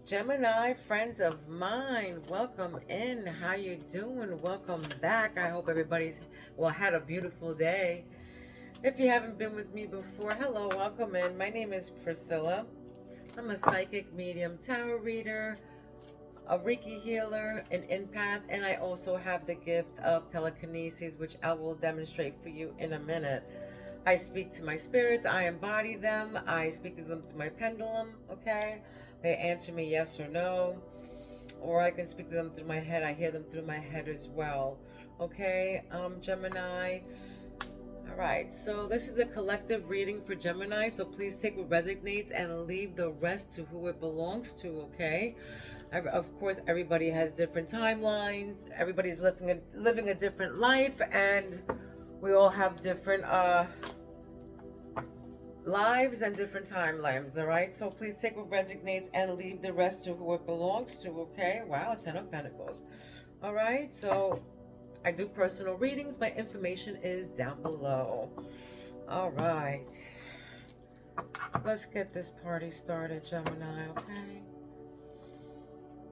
Gemini, friends of mine, welcome in. How you doing? Welcome back. I hope everybody's had a beautiful day. If you haven't been with me before, hello, welcome in. My name is Priscilla. I'm a psychic medium, tarot reader, a Reiki healer, an empath, and I also have the gift of telekinesis, which I will demonstrate for you in a minute. I speak to my spirits, I embody them, I speak to them through my pendulum, okay? They answer me yes or no, or I can speak to them through my head. I hear them through my head as well, okay? Gemini. All right, so this is a collective reading for Gemini, so please take what resonates and leave the rest to who it belongs to, okay? Of course, everybody has different timelines. Everybody's living a different life, and we all have different lives and different timelines, all right? So please take what resonates and leave the rest to who it belongs to, okay? Wow, 10 of Pentacles. All right, so I do personal readings. My information is down below. All right. Let's get this party started, Gemini, okay?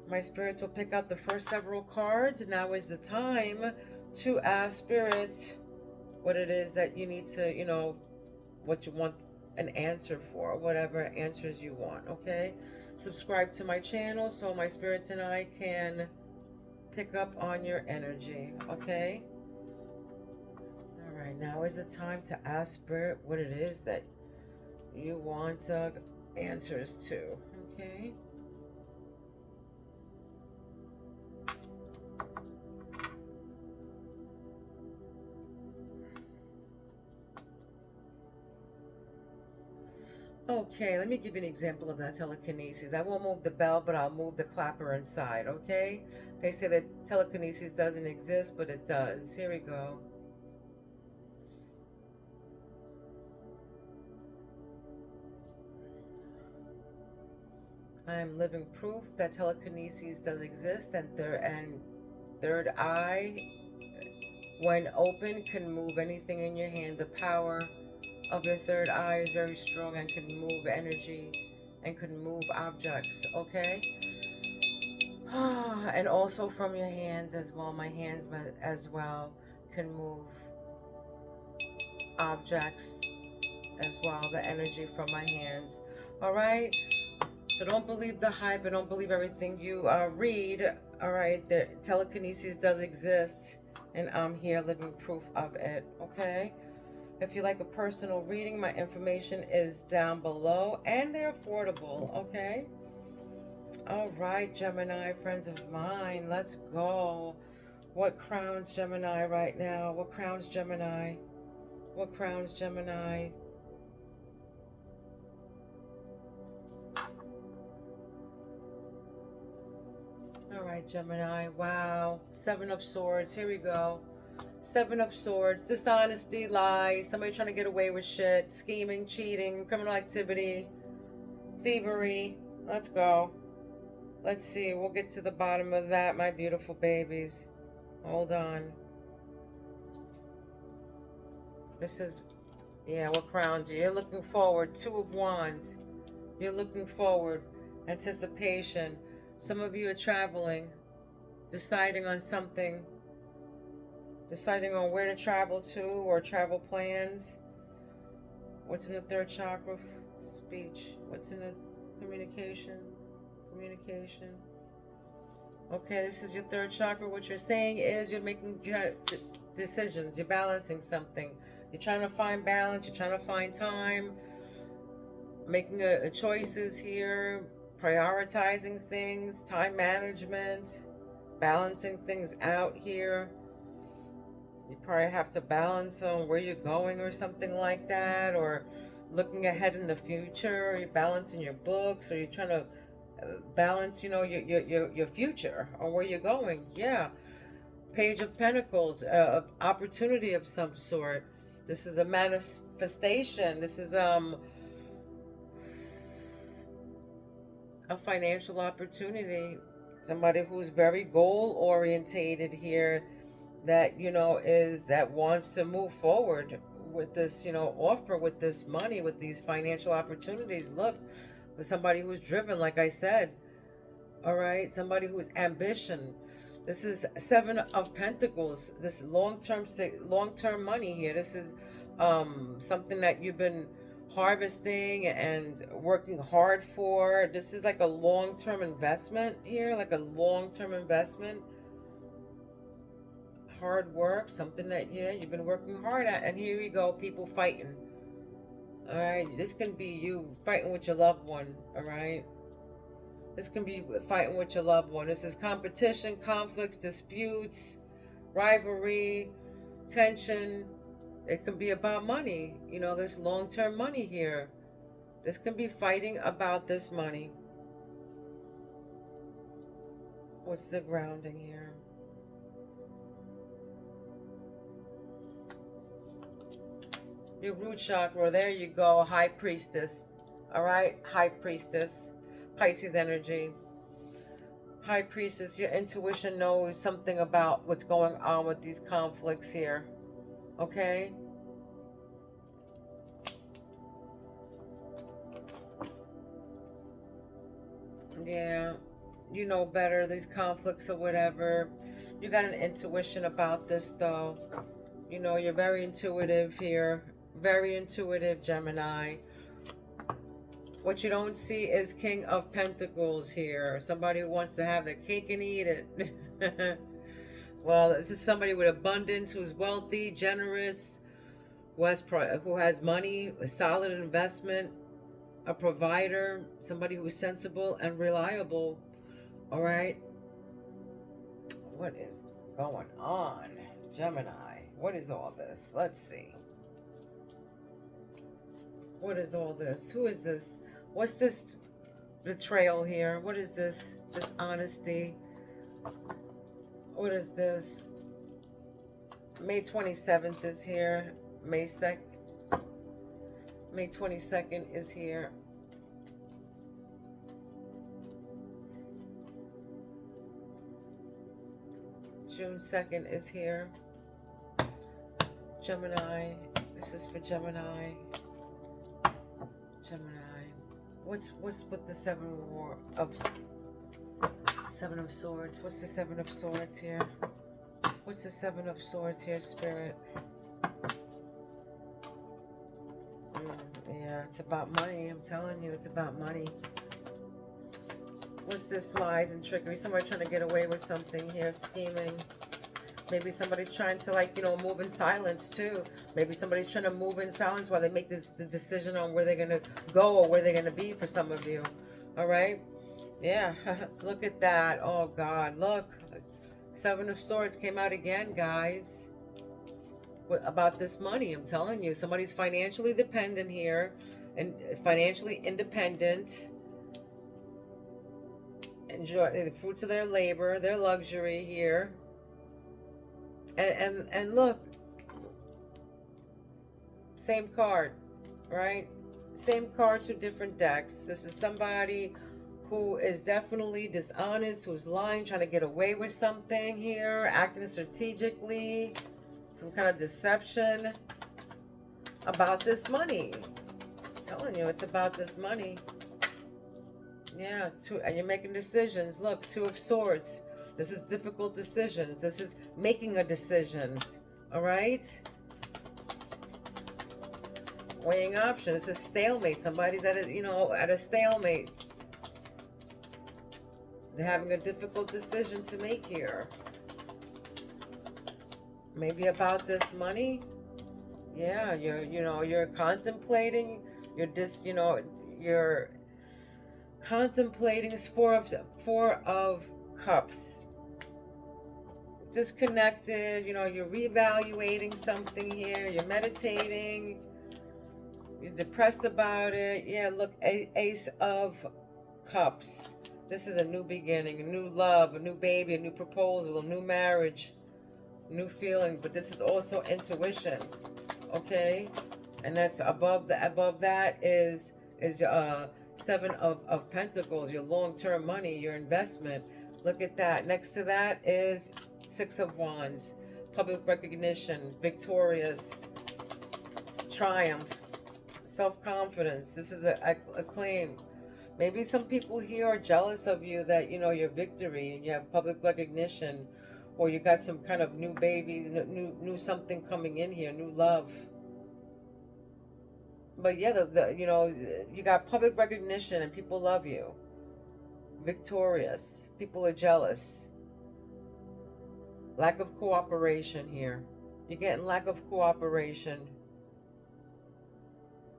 My spirits will pick out the first several cards. Now is the time to ask spirits what it is that you need to, what you want an answer for, whatever answers you want, okay? Subscribe to my channel so my spirits and I can pick up on your energy, okay? All right, now is the time to ask spirit what it is that you want answers to, okay? Okay, let me give you an example of that telekinesis. I won't move the bell, but I'll move the clapper inside, okay? They say that telekinesis doesn't exist, but it does. Here we go. I am living proof that telekinesis does exist, and third eye, when open, can move anything in your hand. The power of your third eye is very strong and can move energy and can move objects, okay? And also from your hands as well. My hands as well can move objects as well, the energy from my hands. All right, so don't believe the hype and don't believe everything you read. All right, the telekinesis does exist, and I'm here living proof of it, okay? If you like a personal reading, my information is down below, and they're affordable, okay? All right, Gemini, friends of mine, let's go. What crowns Gemini right now? What crowns Gemini? What crowns Gemini? All right, Gemini, wow. Seven of Swords, here we go. Seven of Swords, dishonesty, lies, somebody trying to get away with shit, scheming, cheating, criminal activity, thievery. Let's go. Let's see, we'll get to the bottom of that, my beautiful babies. Hold on. This is, yeah, what crowns you? You're looking forward. Two of Wands. You're looking forward. Anticipation. Some of you are traveling, deciding on something, deciding on where to travel to or travel plans. What's in the third chakra? Speech. What's in the communication? Communication. Okay, this is your third chakra. What you're saying is you're making decisions. You're balancing something. You're trying to find balance. You're trying to find time. Making choices here. Prioritizing things. Time management. Balancing things out here. You probably have to balance on where you're going or something like that. Or looking ahead in the future. Or you're balancing your books. Or you're trying to balance, your future or where you're going. Yeah. Page of Pentacles, opportunity of some sort. This is a manifestation. This is a financial opportunity. Somebody who's very goal orientated here, that that wants to move forward with this offer, with this money, with these financial opportunities. Look, with somebody who's driven, like I said, All right, somebody who is ambition. This is Seven of Pentacles. This long-term money here. This is something that you've been harvesting and working hard for. This is like a long-term investment here, like a long-term investment. Hard work, something that, yeah, you've been working hard at. And here we go, people fighting. All right, this can be you fighting with your loved one. All right, this can be fighting with your loved one. This is competition, conflicts, disputes, rivalry, tension. It can be about money. You know, this long-term money here. This can be fighting about this money. What's the grounding here? Your root chakra. There you go. High Priestess. All right, High Priestess. Pisces energy. High Priestess, your intuition knows something about what's going on with these conflicts here. Okay? Yeah, you know better, these conflicts or whatever. You got an intuition about this, though. You know, you're very intuitive here. Very intuitive, Gemini. What you don't see is King of Pentacles here. Somebody who wants to have their cake and eat it. Well, this is somebody with abundance, who's wealthy, generous, who has money, a solid investment, a provider, somebody who is sensible and reliable. All right? What is going on, Gemini? What is all this? Let's see. What is all this? Who is this? What's this betrayal here? What is this? Dishonesty. What is this? May 27th is here. May 22nd is here. June 2nd is here. Gemini. This is for Gemini. Gemini. What's with the Seven of Swords? What's the Seven of Swords here? What's the Seven of Swords here, Spirit? Yeah, it's about money. I'm telling you, it's about money. What's this? Lies and trickery. Somebody trying to get away with something here, scheming. Maybe somebody's trying to, like, you know, move in silence too. Maybe somebody's trying to move in silence while they make the decision on where they're going to go or where they're going to be for some of you. All right? Yeah. Look at that. Oh, God. Look. Seven of Swords came out again, guys. About this money, I'm telling you. Somebody's financially dependent here and financially independent. Enjoy the fruits of their labor, their luxury here. And look, same card, right? Same card, two different decks. This is somebody who is definitely dishonest, who's lying, trying to get away with something here, acting strategically, some kind of deception about this money. I'm telling you, it's about this money. Yeah, and you're making decisions. Look, Two of Swords. This is difficult decisions. This is making a decisions. All right? Weighing options. This is stalemate. Somebody's at a stalemate. They're having a difficult decision to make here. Maybe about this money. Yeah, you're contemplating. You're contemplating. Four of Cups. Disconnected, you're reevaluating something here, you're meditating, you're depressed about it. Yeah, look, Ace of Cups. This is a new beginning, a new love, a new baby, a new proposal, a new marriage, new feeling. But this is also intuition, okay? And that's above that is Seven of Pentacles, your long-term money, your investment. Look at that. Next to that is Six of Wands, public recognition, victorious, triumph, self-confidence. This is a claim. Maybe some people here are jealous of you that, you know, your victory and you have public recognition, or you got some kind of new baby, new something coming in here, new love. But yeah, you know, you got public recognition and people love you. Victorious. People are jealous. Lack of cooperation here. You're getting lack of cooperation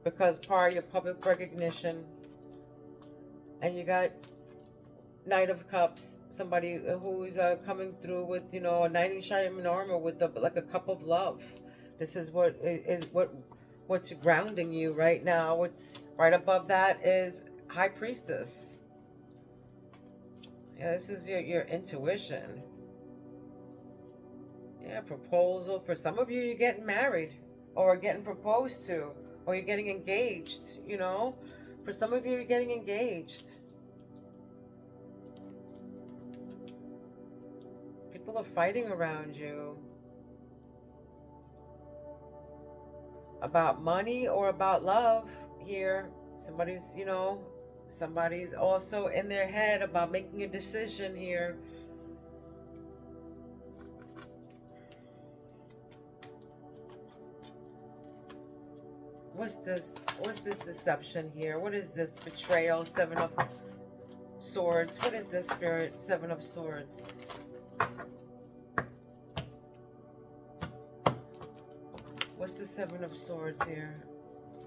because part of your public recognition. And you got Knight of Cups, somebody who's coming through with, you know, a knight in shining armor with like a cup of love. This is what's grounding you right now. What's right above that is High Priestess. Yeah, this is your intuition. Yeah, proposal. For some of you, you're getting married or getting proposed to, or you're getting engaged, you know. For some of you, you're getting engaged. People are fighting around you about money or about love here. Somebody's, you know, somebody's also in their head about making a decision here. What's this deception here? What is this betrayal? Seven of Swords. What is this, Spirit? Seven of Swords. What's the Seven of Swords here,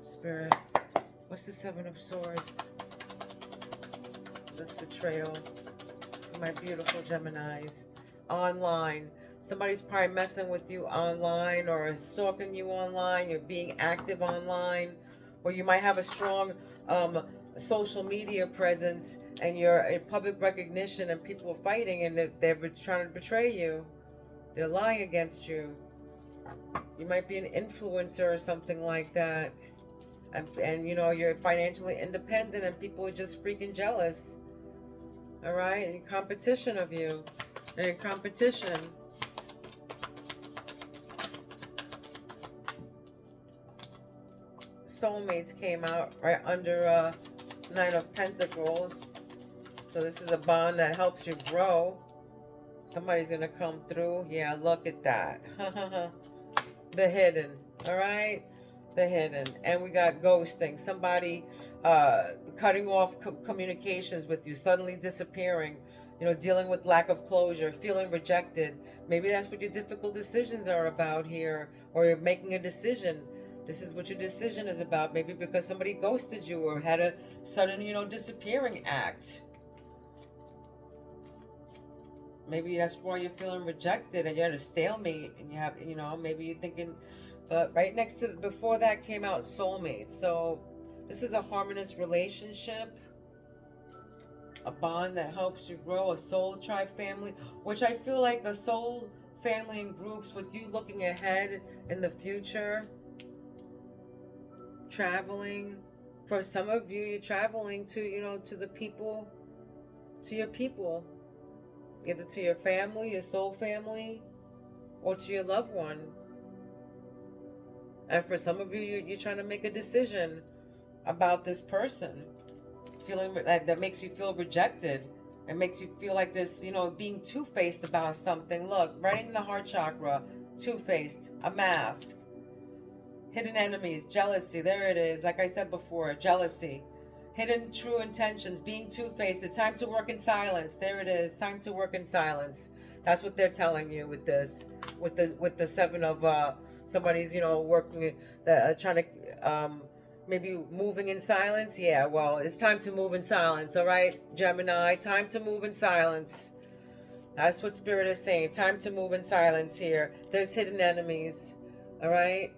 Spirit? What's the Seven of Swords? This betrayal. My beautiful Geminis. Online. Somebody's probably messing with you online or stalking you online. You're being active online. Or you might have a strong social media presence and you're in public recognition and people are fighting and they're trying to betray you. They're lying against you. You might be an influencer or something like that. And you know, you're financially independent and people are just freaking jealous. All right? In competition of you. They're in competition. Soulmates came out right under Nine of Pentacles. So this is a bond that helps you grow. Somebody's going to come through. Yeah, look at that. The hidden. All right? The hidden. And we got ghosting. Somebody cutting off communications with you, suddenly disappearing. You know, dealing with lack of closure, feeling rejected. Maybe that's what your difficult decisions are about here. Or you're making a decision. This is what your decision is about. Maybe because somebody ghosted you or had a sudden, you know, disappearing act. Maybe that's why you're feeling rejected and you're at a stalemate and you have, you know, maybe you're thinking, but right next to, before that came out soulmate. So this is a harmonious relationship, a bond that helps you grow, a soul tribe family, which I feel like a soul family in groups with you looking ahead in the future. Traveling. For some of you, you're traveling to, you know, to the people, to your people, either to your family, your soul family, or to your loved one. And for some of you, you're trying to make a decision about this person, feeling that makes you feel rejected. It makes you feel like this, you know, being two-faced about something. Look, right in the heart chakra, two-faced, a mask. Hidden enemies, jealousy, there it is. Like I said before, jealousy. Hidden true intentions, being two-faced. It's time to work in silence. There it is. Time to work in silence. That's what they're telling you with this. With the seven of somebody's, you know, working, trying to maybe moving in silence. Yeah, well, it's time to move in silence, all right, Gemini? Time to move in silence. That's what Spirit is saying. Time to move in silence here. There's hidden enemies, all right?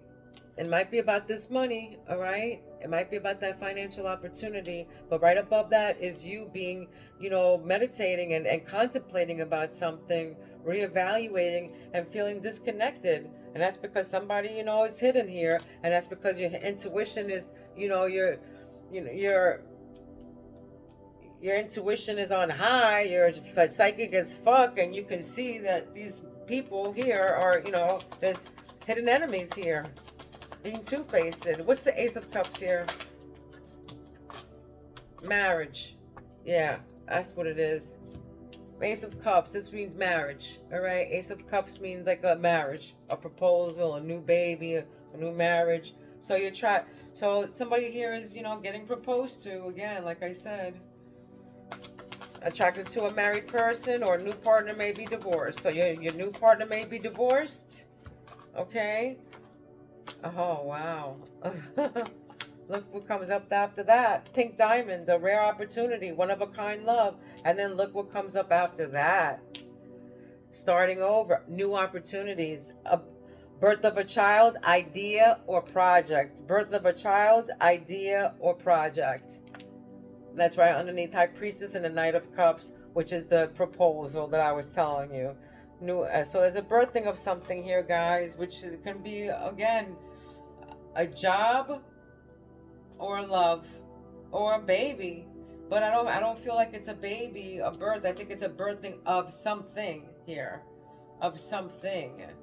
It might be about this money, all right? It might be about that financial opportunity, but right above that is you being, you know, meditating and contemplating about something, reevaluating and feeling disconnected. And that's because somebody, you know, is hidden here. And that's because your intuition is, you know, your intuition is on high. You're psychic as fuck. And you can see that these people here are, you know, there's hidden enemies here. Being two-faced. What's the Ace of Cups here? Marriage. Yeah, that's what it is. Ace of Cups, this means marriage. All right, Ace of Cups means like a marriage, a proposal, a new baby, a new marriage. So so somebody here is, getting proposed to again, like I said. Attracted to a married person, or a new partner may be divorced. So your new partner may be divorced. Okay. Oh, wow. Look what comes up after that. Pink diamonds, a rare opportunity, one of a kind love. And then look what comes up after that. Starting over, new opportunities. A birth of a child, idea, or project. Birth of a child, idea, or project. That's right underneath High Priestess and the Knight of Cups, which is the proposal that I was telling you. So there's a birthing of something here, guys, which can be, again, a job, or love, or a baby. But I don't feel like it's a baby, a birth. I think it's a birthing of something here, of something. It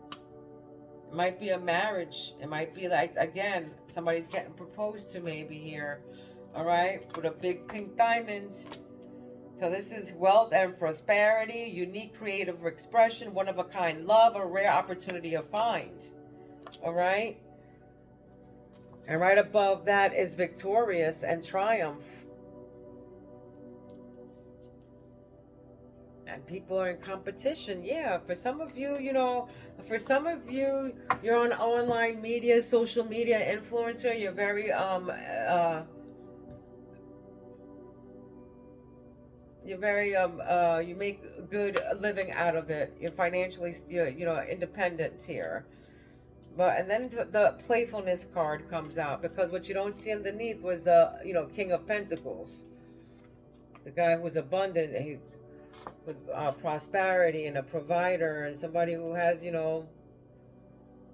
might be a marriage. It might be like, again, somebody's getting proposed to maybe here. All right, with a big pink diamond. So this is wealth and prosperity, unique creative expression, one of a kind love, a rare opportunity to find. All right. And right above that is victorious and triumph. And people are in competition. Yeah, for some of you, you're on online media, social media influencer. You're very you make good living out of it. You're financially, independent here. And then the playfulness card comes out, because what you don't see underneath was the, King of Pentacles. The guy who was abundant, with prosperity, and a provider, and somebody who has,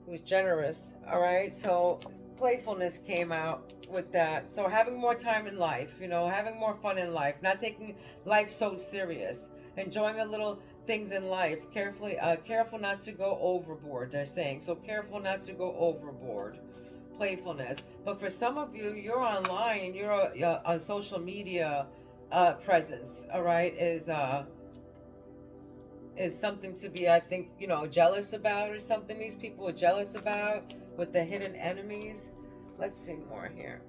who's generous. All right. So playfulness came out with that. So having more time in life, having more fun in life, not taking life so serious, enjoying a little things in life, careful not to go overboard, they're saying. So careful not to go overboard. Playfulness. But for some of you, you're online, you're on social media presence, all right, is something to be, I think, jealous about, or something these people are jealous about, with the hidden enemies. Let's see more here.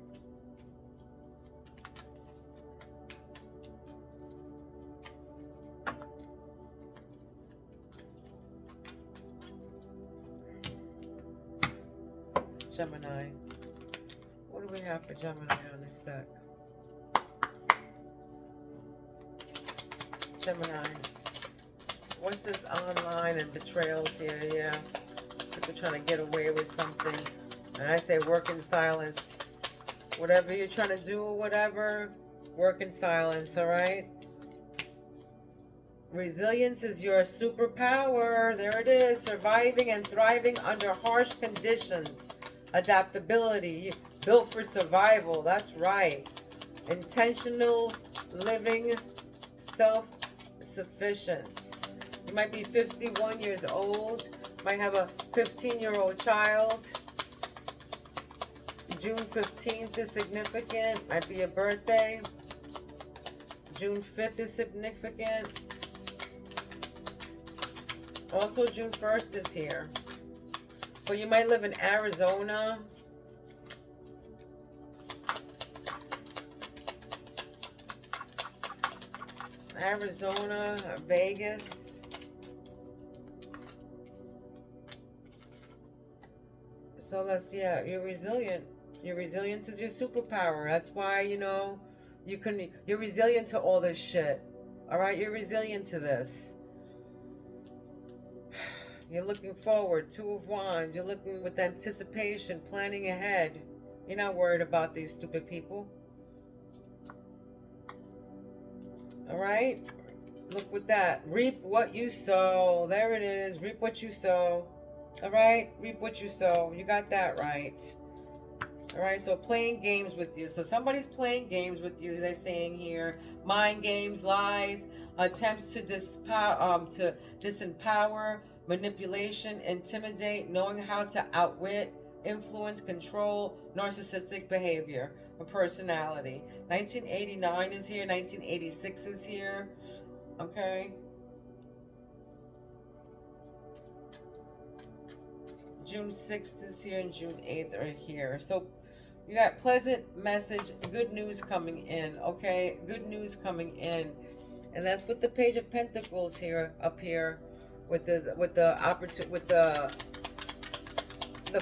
Gemini. What do we have for Gemini on this deck? Gemini. What's this online and betrayals here? Yeah. People trying to get away with something. And I say work in silence. Whatever you're trying to do, or whatever, work in silence, all right? Resilience is your superpower. There it is. Surviving and thriving under harsh conditions. Adaptability. Built for survival. That's right. Intentional living. Self-sufficient. You might be 51 years old. Might have a 15-year-old child. June 15th is significant. Might be a birthday. June 5th is significant. Also, June 1st is here. But you might live in Arizona. Arizona, Vegas. So you're resilient. Your resilience is your superpower. That's why, you're resilient to all this shit. All right, you're resilient to this. You're looking forward. Two of Wands. You're looking with anticipation, planning ahead. You're not worried about these stupid people. All right? Look with that. Reap what you sow. There it is. Reap what you sow. All right? Reap what you sow. You got that right. All right? So playing games with you. So somebody's playing games with you, they're saying here. Mind games, lies, attempts to disempower, manipulation, intimidate, knowing how to outwit, influence, control, narcissistic behavior. a personality. 1989 is here. 1986 is here. Okay. June 6th is here and June 8th are here. So you got pleasant message, good news coming in, okay? Good news coming in. And that's with the Page of Pentacles here, up here, with the opportunity, with the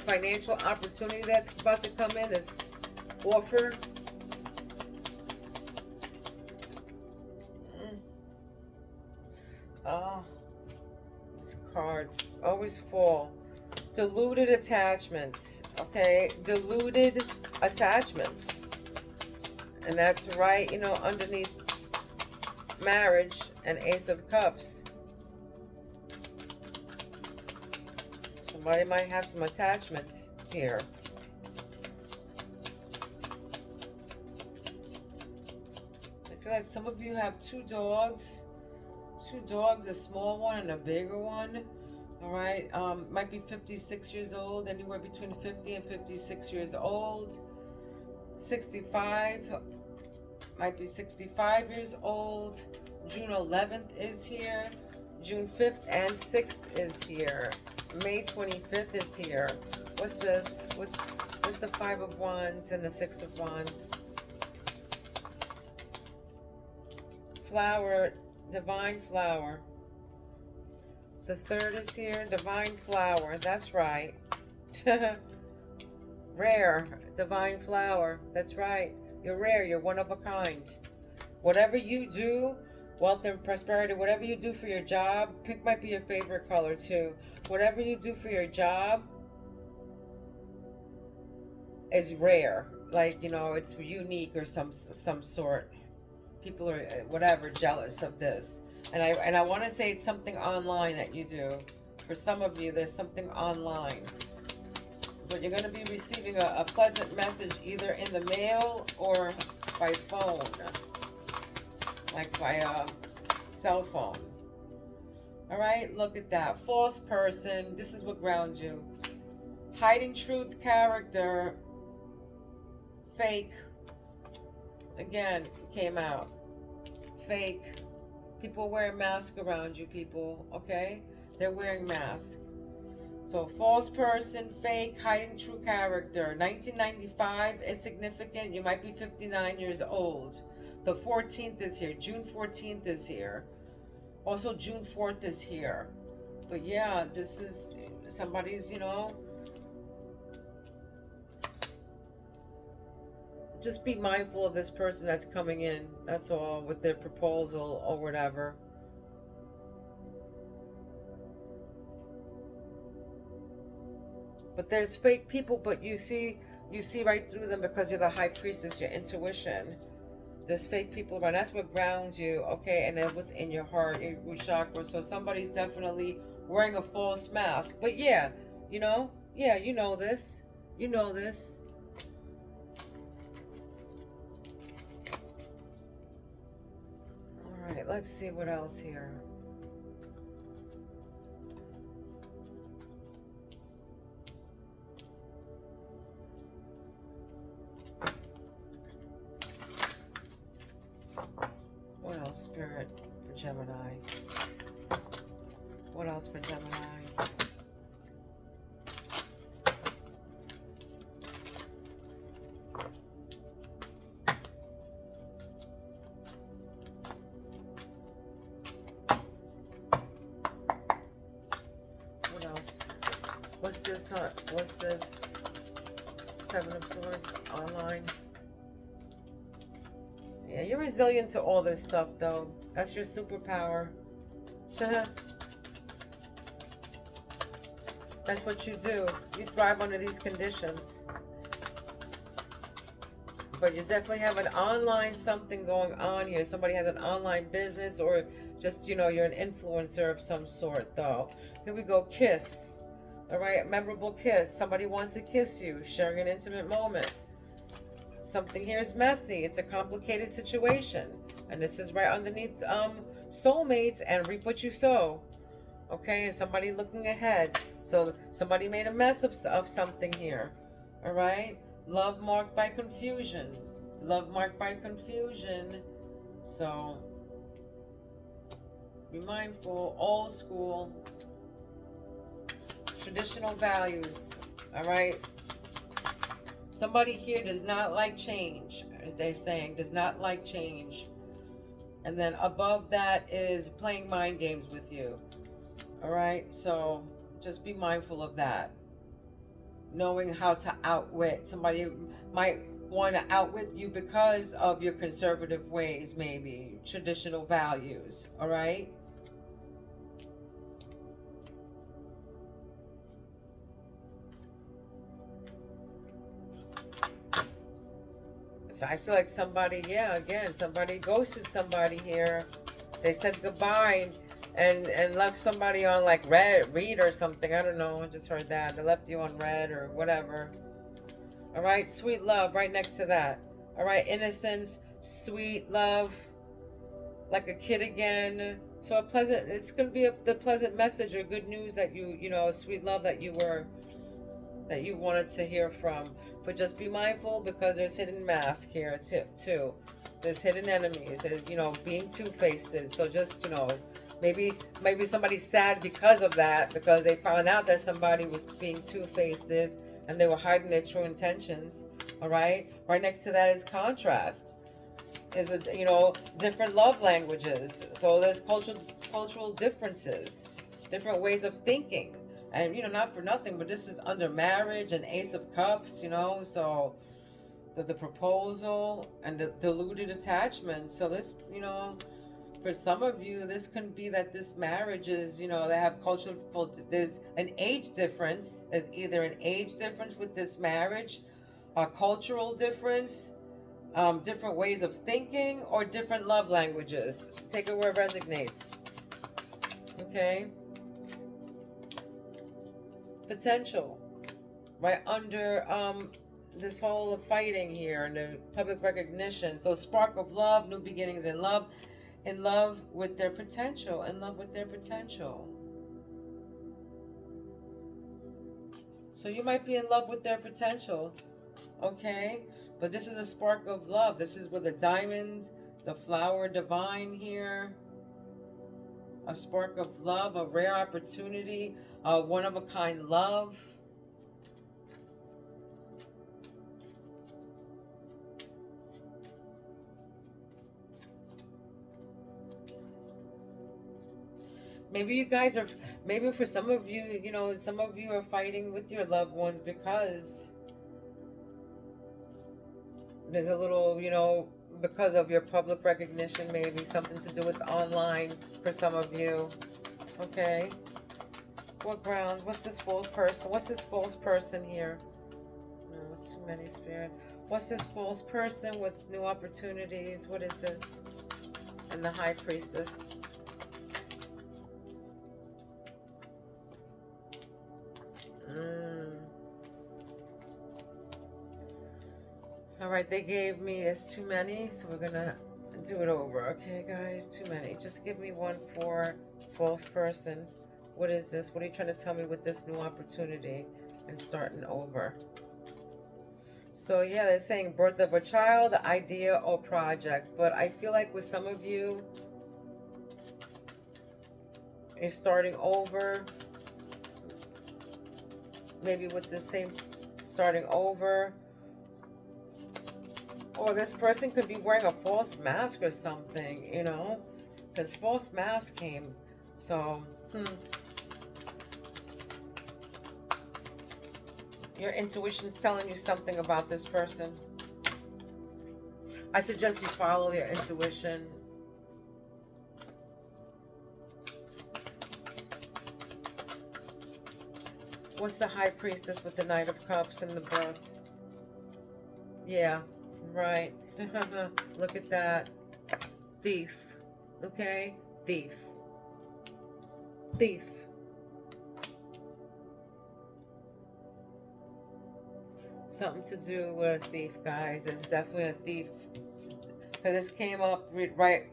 financial opportunity that's about to come in, this offer. Oh, these cards always fall. Deluded attachments, okay? Deluded attachments. And that's right, you know, underneath marriage and Ace of Cups. Somebody might have some attachments here. I feel like some of you have two dogs, a small one and a bigger one. All right, might be 56 years old, anywhere between 50 and 56 years old. 65, might be 65 years old. June 11th is here. June 5th and 6th is here. May 25th is here. What's this? What's the 5 of Wands and the 6 of Wands? Flower, divine flower. The 3rd is here, divine flower. That's right. Rare, divine flower. That's right. You're rare. You're one of a kind. Whatever you do, wealth and prosperity, whatever you do for your job, pink might be your favorite color too. Whatever you do for your job is rare. Like, you know, it's unique or some sort. People are, whatever, jealous of this. And I want to say it's something online that you do. For some of you, there's something online. But you're going to be receiving a pleasant message either in the mail or by phone. Like by a cell phone. All right, look at that. False person. This is what grounds you. Hiding truth character. Fake. Again, came out. Fake. People wearing masks around you, people, okay? They're wearing masks. So, false person, fake, hiding true character. 1995 is significant. You might be 59 years old. The 14th is here. June 14th is here. Also, June 4th is here. But yeah, this is somebody's, you know, just be mindful of this person that's coming in. That's all, with their proposal or whatever. But there's fake people, but you see right through them because you're the high priestess, your intuition. There's fake people around. That's what grounds you, okay? And then what's in your heart, your root chakra. So somebody's definitely wearing a false mask. But yeah, you know, yeah, you know this. You know this. All right, let's see what else here. What else, Spirit, for Gemini? What else for Gemini? What else? What's this? What's this? 7 of Swords online. Yeah, you're resilient to all this stuff, though. That's your superpower. That's what you do. You thrive under these conditions. But you definitely have an online something going on here. Somebody has an online business, or just, you know, you're an influencer of some sort, though. Here we go. Kiss. All right, memorable kiss. Somebody wants to kiss you, sharing an intimate moment. Something here is messy. It's a complicated situation. And this is right underneath soulmates and reap what you sow. Okay, and somebody looking ahead. So somebody made a mess of something here. All right, love marked by confusion. Love marked by confusion. So be mindful. Old school. Traditional values. All right. Somebody here does not like change. As they're saying, does not like change. And then above that is playing mind games with you. All right. So just be mindful of that. Knowing how to outwit. Somebody might want to outwit you because of your conservative ways, maybe traditional values. All right. So I feel like somebody, yeah, again, somebody ghosted somebody here. They said goodbye and left somebody on like read or something. I don't know. I just heard that. They left you on red or whatever. All right. Sweet love right next to that. All right. Innocence, sweet love, like a kid again. So a pleasant, it's going to be the pleasant message or good news that you know, sweet love that you wanted to hear from. But just be mindful because there's hidden mask here too. There's hidden enemies. There's, you know, being two-faced. So just, you know, maybe somebody's sad because of that, because they found out that somebody was being two-faced and they were hiding their true intentions. All right. Right next to that is contrast. Is it, you know, different love languages. So there's cultural differences, different ways of thinking. And, you know, not for nothing, but this is under marriage and Ace of Cups, you know, so the proposal and the deluded attachment. So this, you know, for some of you, this can be that this marriage is, you know, they have cultural, there's an age difference. There's either an age difference with this marriage, a cultural difference, different ways of thinking, or different love languages. Take it where it resonates. Okay. Potential, right under this whole fighting here and the public recognition. So spark of love, new beginnings in love with their potential, in love with their potential. So you might be in love with their potential, okay? But this is a spark of love. This is with the diamond, the flower divine here. A spark of love, a rare opportunity, a one-of-a-kind love. Maybe you guys are, maybe for some of you, you know, some of you are fighting with your loved ones because there's a little, you know, because of your public recognition, maybe something to do with online for some of you. Okay. What ground? What's this false person? What's this false person here? No, it's too many, Spirit. What's this false person with new opportunities? What is this? And the High Priestess. All right, they gave me, it's too many, so we're gonna do it over. Okay, guys, too many. Just give me one for false person. What is this? What are you trying to tell me with this new opportunity and starting over? So yeah, they're saying birth of a child, idea, or project. But I feel like with some of you, you're starting over. Maybe with the same, starting over. Or this person could be wearing a false mask or something, you know, because false mask came. So, your intuition's telling you something about this person. I suggest you follow your intuition. What's the High Priestess with the Knight of Cups and the birth? Yeah. Right. Look at that. Thief. Okay? Thief. Thief. Something to do with a thief, guys. It's definitely a thief. Because this came up right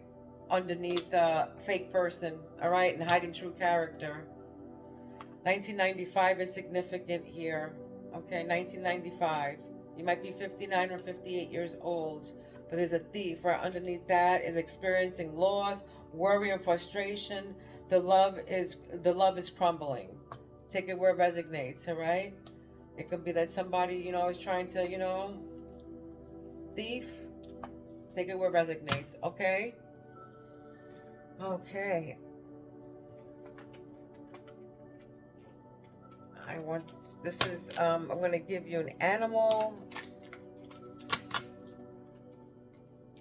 underneath the fake person. Alright? And hiding true character. 1995 is significant here. Okay? 1995. You might be 59 or 58 years old. but there's a thief right underneath that, is experiencing loss, worry, and frustration. The love is crumbling. Take it where it resonates, all right? It could be that somebody, is trying to, thief. Take it where it resonates, okay? Okay. I'm going to give you an animal.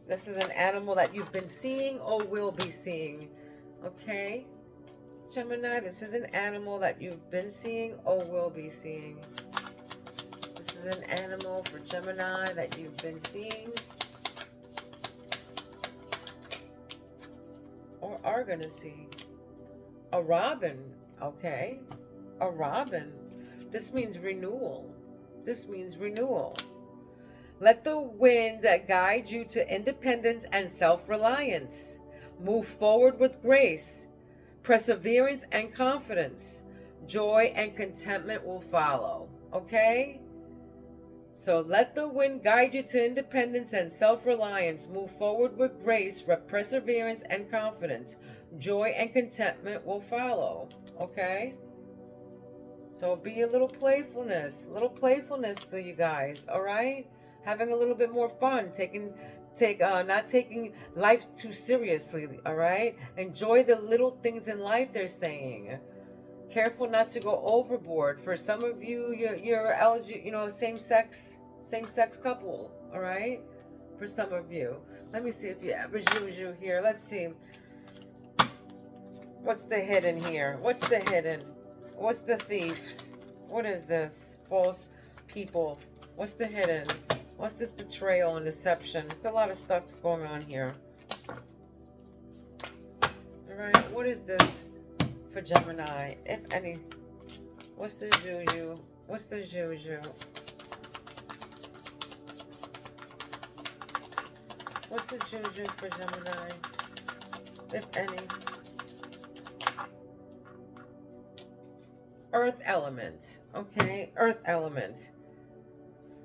This is an animal that you've been seeing or will be seeing, okay? Gemini, this is an animal that you've been seeing or will be seeing. This is an animal for Gemini that you've been seeing or are going to see. A robin, okay? A robin. This means renewal. This means renewal. Let the wind guide you to independence and self-reliance. Move forward with grace, perseverance, and confidence. Joy and contentment will follow. Okay? So let the wind guide you to independence and self-reliance. Move forward with grace, perseverance, and confidence. Joy and contentment will follow. Okay? So be a little playfulness for you guys, all right? Having a little bit more fun, not taking life too seriously, all right? Enjoy the little things in life, they're saying. Careful not to go overboard. For some of you, you're eligible, same sex couple, all right? For some of you. Let me see if you have a juju here. Let's see. What's the hidden here? What's the hidden? What's the thieves? What is this? False people. What's the hidden? What's this betrayal and deception? It's a lot of stuff going on here. Alright, what is this for Gemini? If any. What's the juju? What's the juju? What's the juju for Gemini? If any. Earth element. Okay, earth element.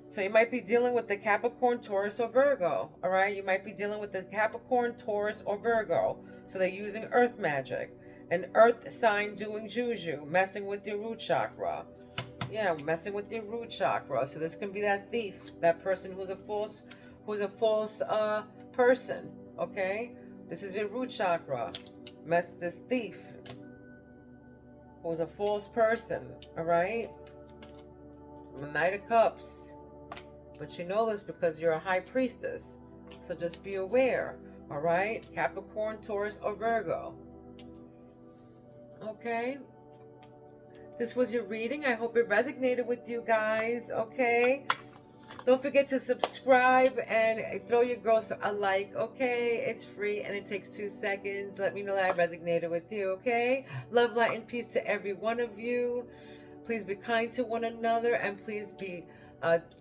So you might be dealing with the Capricorn, Taurus, or Virgo. All right, you might be dealing with the Capricorn, Taurus, or Virgo. So they're using earth magic. An earth sign doing juju, messing with your root chakra. Yeah, messing with your root chakra. So this can be that thief, that person who's a false person. Okay, this is your root chakra. This thief who's a false person. All right, the Knight of Cups. But you know this because you're a high priestess. So just be aware. All right? Capricorn, Taurus, or Virgo. Okay? This was your reading. I hope it resonated with you guys. Okay? Don't forget to subscribe and throw your girls a like. Okay? It's free and it takes 2 seconds. Let me know that I resonated with you. Okay? Love, light, and peace to every one of you. Please be kind to one another and please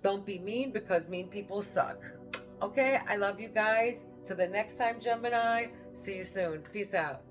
don't be mean because mean people suck. Okay? I love you guys. Till the next time, Gemini. See you soon. Peace out.